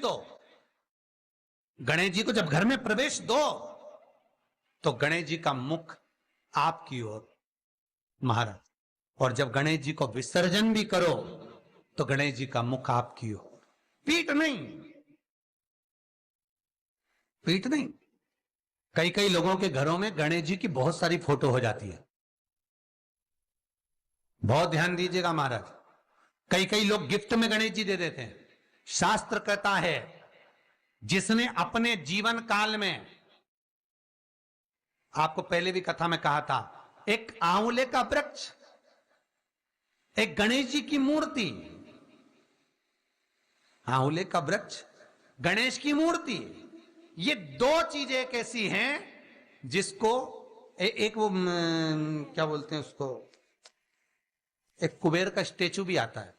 दो, गणेश जी को जब घर में प्रवेश दो तो गणेश जी का मुख आपकी ओर महाराज, और जब गणेश जी को विसर्जन भी करो तो गणेश जी का मुख आपकी ओर, पीठ नहीं, पीठ नहीं। कई कई लोगों के घरों में गणेश जी की बहुत सारी फोटो हो जाती है, बहुत ध्यान दीजिएगा महाराज। कई कई लोग गिफ्ट में गणेश जी दे देते हैं। शास्त्र कहता है जिसने अपने जीवन काल में, आपको पहले भी कथा में कहा था, एक आंवले का वृक्ष, एक गणेश जी की मूर्ति, आंवले का वृक्ष, गणेश की मूर्ति, ये दो चीजें एक ऐसी हैं जिसको एक वो क्या बोलते हैं उसको, एक कुबेर का स्टेचू भी आता है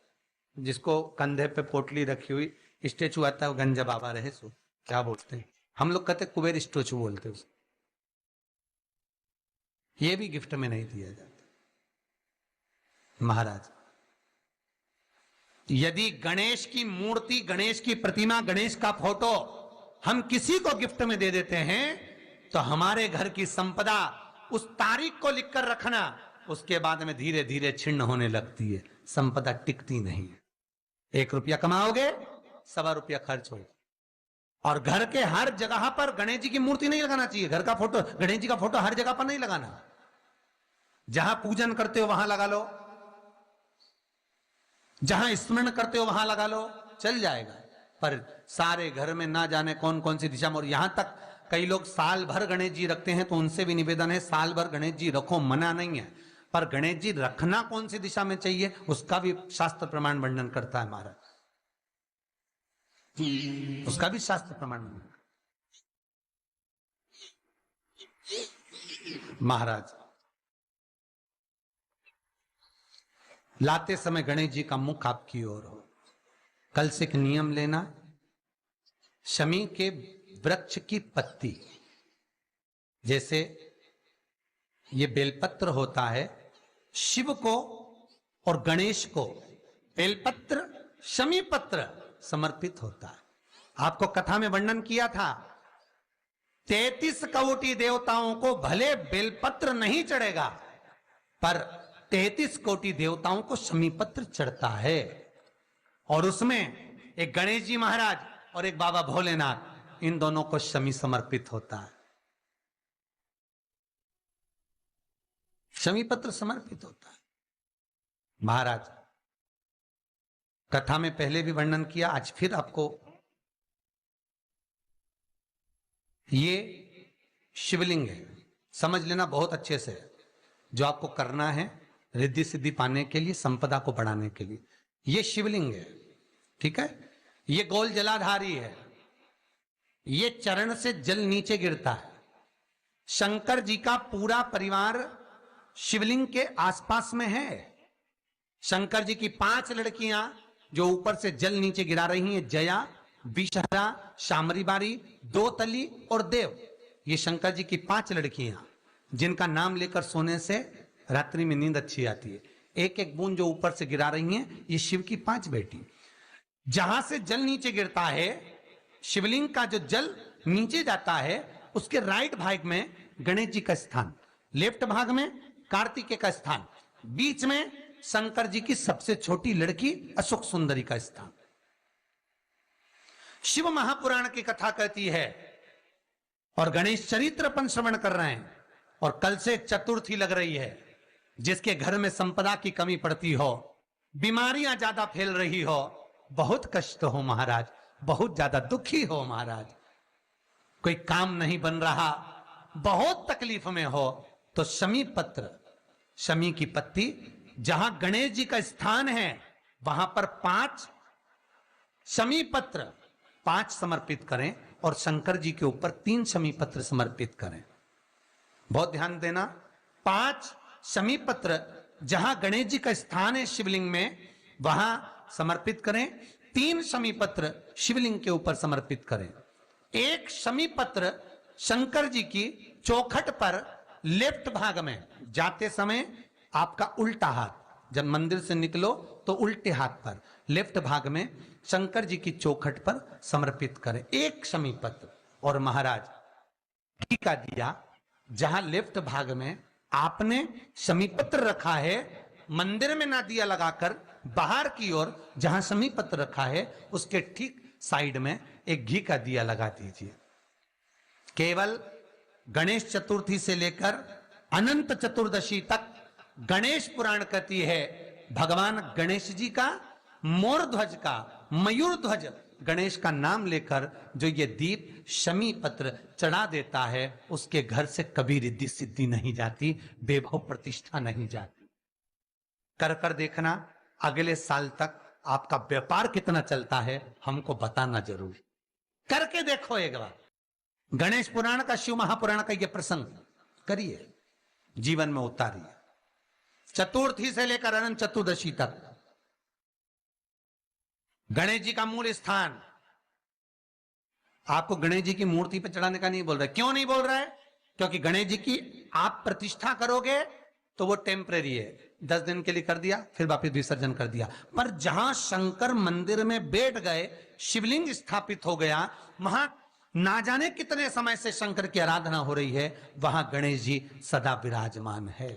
जिसको कंधे पे पोटली रखी हुई स्टेचू आता है, वो गंजा बाबा रहे सो, क्या बोलते हैं हम लोग, कहते कुबेर स्टेचू बोलते हैं उसको। ये भी गिफ्ट में नहीं दिया जाता महाराज। यदि गणेश की मूर्ति, गणेश की प्रतिमा, गणेश का फोटो हम किसी को गिफ्ट में दे देते हैं तो हमारे घर की संपदा उस तारीख को लिखकर रखना, उसके बाद में धीरे धीरे छिन्न होने लगती है, संपदा टिकती नहीं है। 1 रुपया कमाओगे, 1.25 रुपया खर्च होगा। और घर के हर जगह पर गणेश जी की मूर्ति नहीं लगाना चाहिए, घर का फोटो, गणेश जी का फोटो हर जगह पर नहीं लगाना। जहां पूजन करते हो वहां लगा लो, जहां स्मरण करते हो वहां लगा लो, चल जाएगा। पर सारे घर में ना जाने कौन कौन सी दिशा में, और यहां तक कई लोग साल भर गणेश जी रखते हैं, तो उनसे भी निवेदन है साल भर गणेश जी रखो, मना नहीं है, पर गणेश जी रखना कौन सी दिशा में चाहिए उसका भी शास्त्र प्रमाण वर्णन करता है महाराज, उसका भी शास्त्र प्रमाण महाराज। लाते समय गणेश जी का मुख आपकी ओर हो। कल से एक नियम लेना, शमी के वृक्ष की पत्ती, जैसे ये बेलपत्र होता है, शिव को और गणेश को बेलपत्र, शमी पत्र समर्पित होता है। आपको कथा में वर्णन किया था, 33 कोटि देवताओं को भले बेलपत्र नहीं चढ़ेगा, पर 33 कोटि देवताओं को शमी पत्र चढ़ता है। और उसमें एक गणेश जी महाराज और एक बाबा भोलेनाथ, इन दोनों को शमी समर्पित होता है, शमी पत्र समर्पित होता है महाराज। कथा में पहले भी वर्णन किया, आज फिर आपको, ये शिवलिंग है, समझ लेना बहुत अच्छे से, जो आपको करना है रिद्धि सिद्धि पाने के लिए, संपदा को बढ़ाने के लिए, ये शिवलिंग है, ठीक है। ये गोल जलाधारी है, ये चरण से जल नीचे गिरता है। शंकर जी का पूरा परिवार शिवलिंग के आसपास में है। शंकर जी की 5 लड़कियां जो ऊपर से जल नीचे गिरा रही हैं, जया, विषहरा, शामरीबारी, दोतली और देव, ये शंकर जी की 5 लड़कियां, जिनका नाम लेकर सोने से रात्रि में नींद अच्छी आती है। एक एक बूंद जो ऊपर से गिरा रही हैं, ये शिव की 5 बेटी। जहां से जल नीचे गिरता है, शिवलिंग का जो जल नीचे जाता है, उसके राइट भाग में गणेश जी का स्थान, लेफ्ट भाग में कार्तिकेय का स्थान, बीच में शंकर जी की सबसे छोटी लड़की अशोक सुंदरी का स्थान। शिव महापुराण की कथा कहती है, और गणेश चरित्र अपन श्रवण कर रहे हैं, और कल से चतुर्थी लग रही है। जिसके घर में संपदा की कमी पड़ती हो, बीमारियां ज्यादा फैल रही हो, बहुत कष्ट हो महाराज, बहुत ज्यादा दुखी हो महाराज, कोई काम नहीं बन रहा, बहुत तकलीफ में हो, तो शमी पत्र, शमी की पत्ती, जहां गणेश जी का स्थान है वहां पर 5 शमी पत्र 5 समर्पित करें, और शंकर जी के ऊपर 3 शमी पत्र समर्पित करें। बहुत ध्यान देना, 5 शमी पत्र जहां गणेश जी का स्थान है शिवलिंग में, वहां समर्पित करें। 3 शमी पत्र शिवलिंग के ऊपर समर्पित करें। 1 शमी पत्र शंकर जी की चौखट पर लेफ्ट भाग में, जाते समय आपका उल्टा हाथ, जब मंदिर से निकलो तो उल्टे हाथ पर लेफ्ट भाग में शंकर जी की चौखट पर समर्पित करें, एक शमी पत्र। और महाराज घी का दिया जहां लेफ्ट भाग में आपने शमी पत्र रखा है, मंदिर में ना दिया लगाकर बाहर की ओर जहां शमी पत्र रखा है उसके ठीक साइड में एक घी का दिया लगा दीजिए। केवल गणेश चतुर्थी से लेकर अनंत चतुर्दशी तक गणेश पुराण कहती है भगवान गणेश जी का, मोर ध्वज का, मयूर ध्वज गणेश का नाम लेकर जो ये दीप शमी पत्र चढ़ा देता है उसके घर से कभी रिद्धि सिद्धि नहीं जाती, वैभव प्रतिष्ठा नहीं जाती। कर कर देखना, अगले साल तक आपका व्यापार कितना चलता है हमको बताना जरूर, करके देखो एक बार। गणेश पुराण का, शिव महापुराण का ये प्रसंग करिए, जीवन में उतारिए। चतुर्थी से लेकर अनंत चतुर्दशी तक गणेश जी का मूल स्थान, आपको गणेश जी की मूर्ति पर चढ़ाने का नहीं बोल रहा है। क्यों नहीं बोल रहा है? क्योंकि गणेश जी की आप प्रतिष्ठा करोगे तो वो टेम्परेरी है, 10 दिन के लिए कर दिया फिर वापस विसर्जन कर दिया। पर जहां शंकर मंदिर में बैठ गए, शिवलिंग स्थापित हो गया, वहां ना जाने कितने समय से शंकर की आराधना हो रही है, वहां गणेश जी सदा विराजमान है।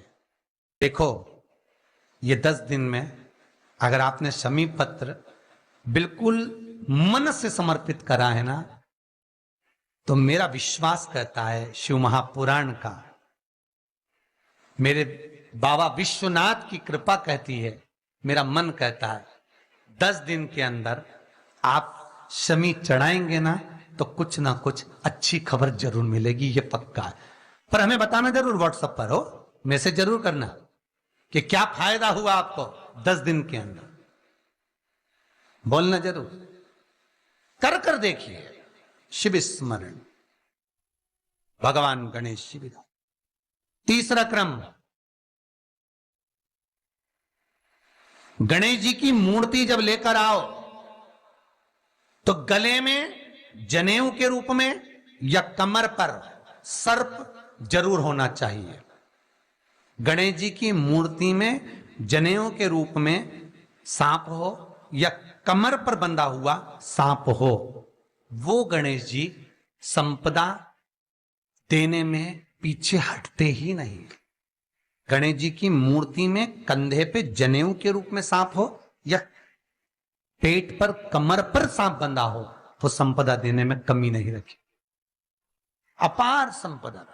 देखो ये 10 दिन में अगर आपने शमी पत्र बिल्कुल मन से समर्पित करा है ना, तो मेरा विश्वास कहता है शिव महापुराण का, मेरे बाबा विश्वनाथ की कृपा कहती है, मेरा मन कहता है 10 दिन के अंदर आप शमी चढ़ाएंगे ना तो कुछ ना कुछ अच्छी खबर जरूर मिलेगी, ये पक्का है। पर हमें बताना जरूर, व्हाट्सएप पर हो, मैसेज जरूर करना कि क्या फायदा हुआ आपको 10 दिन के अंदर, बोलना जरूर, कर कर देखिए। शिव स्मरण, भगवान गणेश शिव। तीसरा क्रम, गणेश जी की मूर्ति जब लेकर आओ तो गले में जनेऊ के रूप में या कमर पर सर्प जरूर होना चाहिए। गणेश जी की मूर्ति में जनेऊ के रूप में सांप हो या कमर पर बंधा हुआ सांप हो, वो गणेश जी संपदा देने में पीछे हटते ही नहीं। गणेश जी की मूर्ति में कंधे पे जनेऊ के रूप में सांप हो या पेट पर, कमर पर सांप बंधा हो, तो संपदा देने में कमी नहीं रखी, अपार संपदा।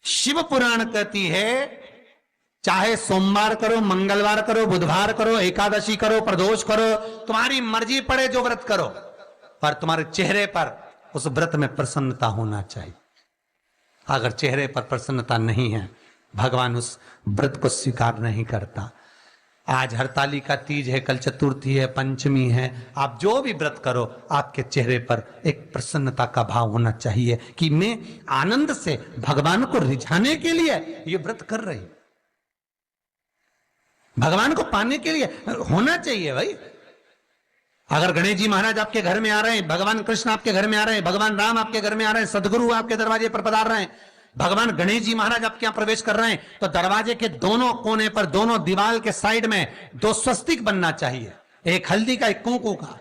शिव पुराण कहती है चाहे सोमवार करो, मंगलवार करो, बुधवार करो, एकादशी करो, प्रदोष करो, तुम्हारी मर्जी पड़े जो व्रत करो, पर तुम्हारे चेहरे पर उस व्रत में प्रसन्नता होना चाहिए। अगर चेहरे पर प्रसन्नता नहीं है, भगवान उस व्रत को स्वीकार नहीं करता। आज हरतालिका तीज है, कल चतुर्थी है, पंचमी है, आप जो भी व्रत करो आपके चेहरे पर एक प्रसन्नता का भाव होना चाहिए कि मैं आनंद से भगवान को रिझाने के लिए ये व्रत कर रही, भगवान को पाने के लिए होना चाहिए भाई। अगर गणेश जी महाराज आपके घर में आ रहे हैं, भगवान कृष्ण आपके घर में आ रहे हैं, भगवान राम आपके घर में आ रहे हैं, सदगुरु आपके दरवाजे पर पधार रहे हैं, भगवान गणेश जी महाराज आपके यहां प्रवेश कर रहे हैं, तो दरवाजे के दोनों कोने पर, दोनों दीवार के साइड में 2 स्वस्तिक बनना चाहिए, एक हल्दी का, एक कुंकू का।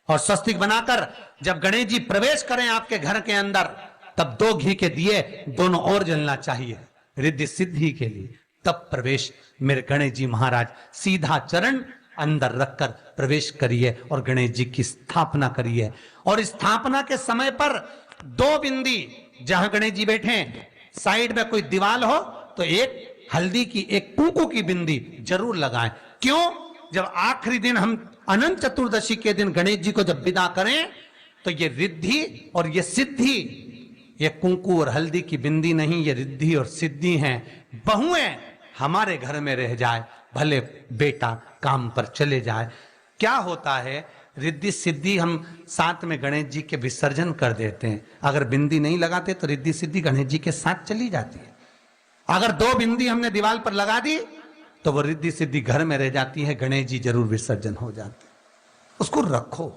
और स्वस्तिक बनाकर जब गणेश जी प्रवेश करें आपके घर के अंदर, तब 2 घी के दिए दोनों ओर जलना चाहिए रिद्धि सिद्धि के लिए। तब प्रवेश मेरे गणेश जी महाराज, सीधा चरण अंदर रखकर प्रवेश करिए और गणेश जी की स्थापना करिए। और स्थापना के समय पर 2 बिंदी, जहां गणेश जी बैठे साइड में कोई दीवार हो तो एक हल्दी की, एक कुंकू की बिंदी जरूर लगाएं। क्यों? जब आखिरी दिन हम अनंत चतुर्दशी के दिन गणेश जी को जब विदा करें तो ये रिद्धि और ये सिद्धि, ये कुंकू और हल्दी की बिंदी नहीं, ये रिद्धि और सिद्धि हैं। बहुएं हमारे घर में रह जाए, भले बेटा काम पर चले जाए। क्या होता है, रिद्धि सिद्धि हम साथ में गणेश जी के विसर्जन कर देते हैं। अगर बिंदी नहीं लगाते तो रिद्धि सिद्धि गणेश जी के साथ चली जाती है। अगर 2 बिंदी हमने दीवार पर लगा दी तो वो रिद्धि सिद्धि घर में रह जाती है, गणेश जी जरूर विसर्जन हो जाते हैं। उसको रखो।